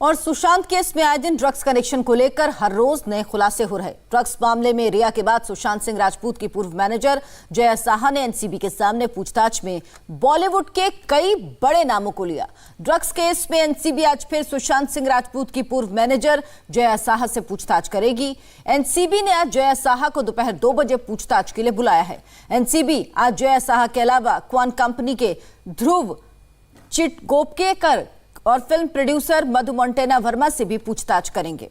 और सुशांत केस में आए दिन ड्रग्स कनेक्शन को लेकर हर रोज नए खुलासे हो रहे। ड्रग्स मामले में रिया के बाद सुशांत सिंह राजपूत की पूर्व मैनेजर जया साहा ने एनसीबी के सामने पूछताछ में बॉलीवुड के कई बड़े नामों को लिया। ड्रग्स केस में एनसीबी आज फिर सुशांत सिंह राजपूत की पूर्व मैनेजर जया साहा से पूछताछ करेगी। एनसीबी ने आज जया साहा को दोपहर 2 बजे पूछताछ के लिए बुलाया है। एनसीबी आज जया साहा के अलावा क्वान कंपनी के ध्रुव चिटगोपकेकर और फिल्म प्रोड्यूसर मधु मोंटेना वर्मा से भी पूछताछ करेंगे।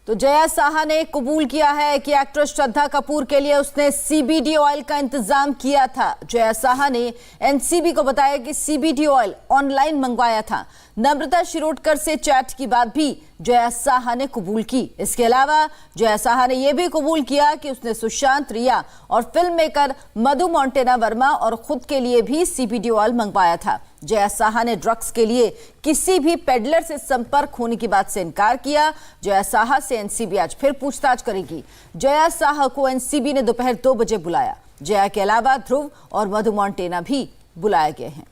तो जया साहा ने कबूल किया है कि एक्ट्रेस श्रद्धा कपूर के लिए उसने सीबीडी ऑयल का इंतजाम किया था। जया साहा ने एनसीबी को बताया कि सीबीडी ऑयल ऑनलाइन मंगवाया था। नम्रता शिरोडकर से चैट की बात भी जया साहा ने कबूल की। इसके अलावा जया साहा ने यह भी कबूल किया कि उसने सुशांत, रिया और फिल्म मेकर मधु मोंटेना वर्मा और खुद के लिए भी सीबीडी ऑयल मंगवाया था। जया साहा ने ड्रग्स के लिए किसी भी पेडलर से संपर्क होने की बात से इनकार किया। जया साहा से एनसीबी आज फिर पूछताछ करेगी। जया साहा को एनसीबी ने दोपहर 2 बजे बुलाया। जया के अलावा ध्रुव और मधु मोंटेना भी बुलाए गए हैं।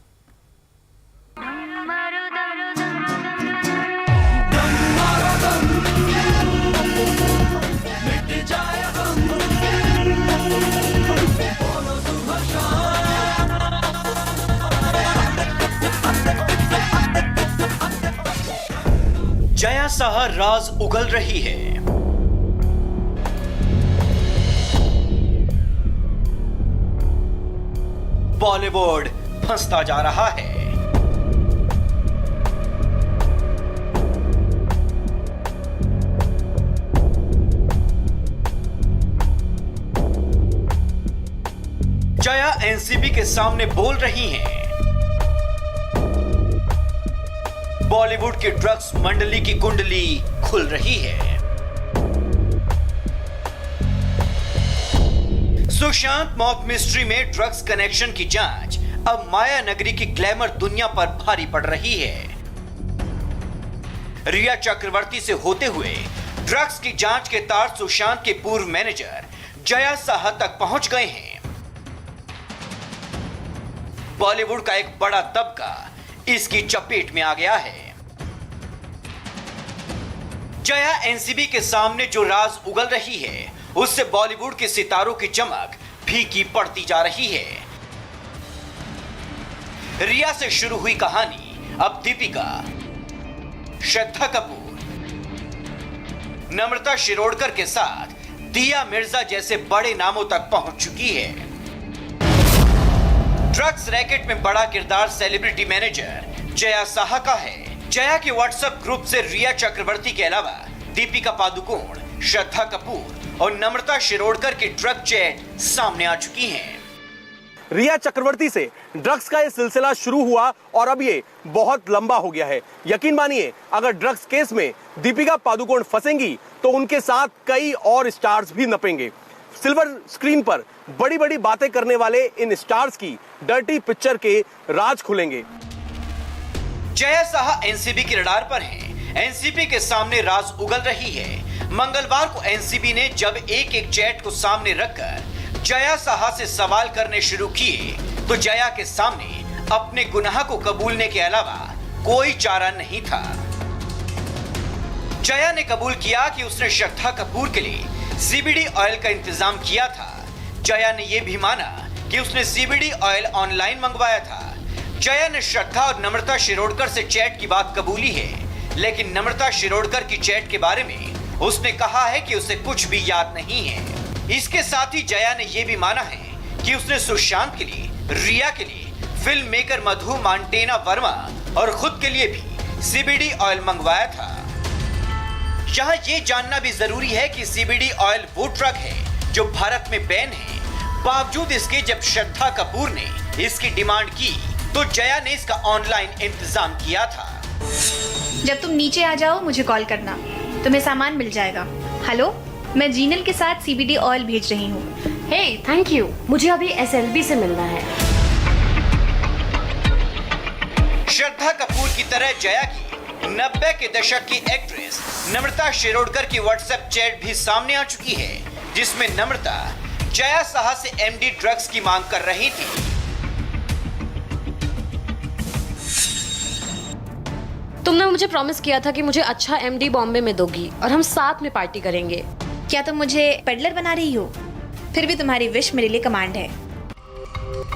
जया साहा राज उगल रही है। बॉलीवुड फंसता जा रहा है। जया एनसीबी के सामने बोल रही हैं। बॉलीवुड की ड्रग्स मंडली की कुंडली खुल रही है। सुशांत मौत मिस्ट्री में ड्रग्स कनेक्शन की जांच अब माया नगरी की ग्लैमर दुनिया पर भारी पड़ रही है। रिया चक्रवर्ती से होते हुए ड्रग्स की जांच के तार सुशांत के पूर्व मैनेजर जया साहा तक पहुंच गए हैं। बॉलीवुड का एक बड़ा तबका इसकी चपेट में आ गया है। जया एनसीबी के सामने जो राज उगल रही है, उससे बॉलीवुड के सितारों की चमक फीकी पड़ती जा रही है। रिया से शुरू हुई कहानी अब दीपिका, श्रद्धा कपूर, नम्रता शिरोडकर के साथ दिया मिर्जा जैसे बड़े नामों तक पहुंच चुकी है। ड्रग्स रैकेट में बड़ा किरदार सेलिब्रिटी मैनेजर जया साहा का है। जया के व्हाट्सएप ग्रुप से रिया चक्रवर्ती के अलावा दीपिका पादुकोण, श्रद्धा कपूर और नम्रता शिरोडकर की ड्रग चैट सामने आ चुकी हैं। रिया चक्रवर्ती से ड्रग्स का ये सिलसिला शुरू हुआ और अब ये बहुत लंबा हो गया है। यकीन मानिए, अगर ड्रग्स केस में दीपिका पादुकोण फंसेंगी तो उनके साथ कई और स्टार्स भी नपेंगे। सिल्वर स्क्रीन पर बड़ी बड़ी बातें करने वाले इन स्टार्स की डर्टी पिक्चर के राज खुलेंगे। जया साहा एनसीबी के रडार पर हैं। एनसीबी के सामने राज उगल रही है। मंगलवार को एनसीबी ने जब एक एक चैट को सामने रखकर जया साहा से सवाल करने शुरू किए तो जया के सामने अपने गुनाह को कबूलने के अलावा कोई चारा नहीं था। जया ने कबूल किया कि उसने श्रद्धा कपूर के लिए सीबीडी ऑयल का इंतजाम किया था। जया ने यह भी माना कि उसने सीबीडी ऑयल ऑनलाइन मंगवाया था। जया ने श्रद्धा और नम्रता शिरोडकर से चैट की बात कबूली है, लेकिन नम्रता शिरोडकर की चैट के बारे में उसने कहा है कि उसे कुछ भी याद नहीं है। इसके साथ ही जया ने यह भी माना है कि उसने सुशांत के लिए, रिया के लिए, फिल्म मेकर मधु मोंटेना वर्मा और खुद के लिए भी सीबीडी ऑयल मंगवाया था। यहाँ ये जानना भी जरूरी है कि सीबीडी ऑयल वो ड्रग है जो भारत में बैन है। बावजूद इसके जब श्रद्धा कपूर ने इसकी डिमांड की तो जया ने इसका ऑनलाइन इंतजाम किया था। जब तुम नीचे आ जाओ मुझे कॉल करना, तुम्हें सामान मिल जाएगा। हेलो, मैं जीनल के साथ सीबीडी ऑयल भेज रही हूँ। हे, थैंक यू, मुझे अभी एसएलबी से मिलना है। श्रद्धा कपूर की तरह जया की 90 के दशक की एक्ट्रेस नम्रता शिरोडकर की व्हाट्सएप चैट भी सामने आ चुकी है, जिसमें नम्रता जया साहा से एमडी ड्रग्स की मांग कर रही थी। तुमने मुझे प्रॉमिस किया था कि मुझे अच्छा एमडी बॉम्बे में दोगी और हम साथ में पार्टी करेंगे। क्या तुम मुझे पेडलर बना रही हो? फिर भी तुम्हारी विश मेरे लिए कमांड है।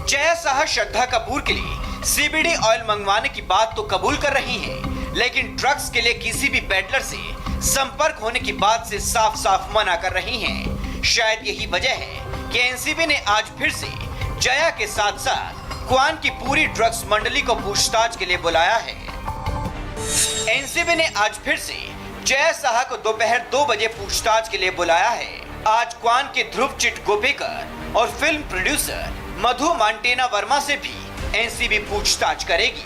जया साहा श्रद्धा कपूर के लिए सीबीडी ऑयल मंगवाने की बात तो कबूल कर रही हैं, लेकिन ड्रग्स के लिए किसी भी पेडलर से संपर्क होने की बात से साफ साफ मना कर रही हैं। शायद यही वजह है कि एनसीबी ने आज फिर से जया के साथ साथ क्वान की पूरी ड्रग्स मंडली को पूछताछ के लिए बुलाया है। एनसीबी ने आज फिर से जया साहा को दोपहर 2 बजे पूछताछ के लिए बुलाया है। आज क्वान के ध्रुव चिट गोपेकर और फिल्म प्रोड्यूसर मधु मांटेना वर्मा से भी एनसीबी पूछताछ करेगी।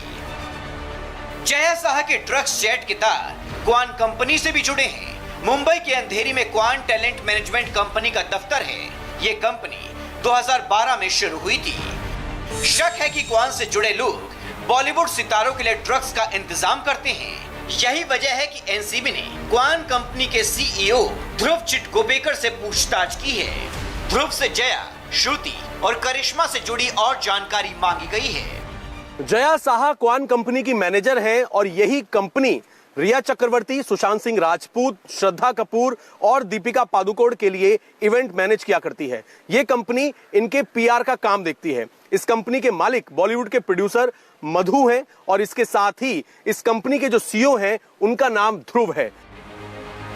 जया साहा के ड्रग्स चैट के तार क्वान कंपनी से भी जुड़े हैं। मुंबई के अंधेरी में क्वान टैलेंट मैनेजमेंट कंपनी का दफ्तर है। ये कंपनी 2012 में शुरू हुई थी। शक है कि क्वान से जुड़े लोग बॉलीवुड सितारों के लिए ड्रग्स का इंतजाम करते हैं। यही वजह है कि एनसीबी ने क्वान कंपनी के सीईओ ध्रुव चिट गोपेकर से पूछताछ की है। ध्रुव से जया, श्रुति और करिश्मा से जुड़ी और जानकारी मांगी गई है। जया साहा क्वान कंपनी की मैनेजर हैं और यही कंपनी रिया चक्रवर्ती, सुशांत सिंह राजपूत, श्रद्धा कपूर और दीपिका पादुकोण के लिए इवेंट मैनेज किया करती है। ये कंपनी इनके पीआर का काम देखती है। इस कंपनी के मालिक बॉलीवुड के प्रोड्यूसर मधु हैं और इसके साथ ही इस कंपनी के जो सीईओ हैं उनका नाम ध्रुव है।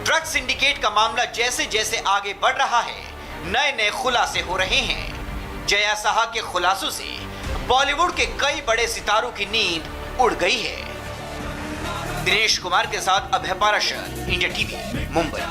ड्रग्स सिंडिकेट का मामला जैसे जैसे आगे बढ़ रहा है, नए नए खुलासे हो रहे हैं। जया साहा के खुलासों से बॉलीवुड के कई बड़े सितारों की नींद उड़ गई है। दिनेश कुमार के साथ अभय पाराशर, इंडिया टीवी, मुंबई।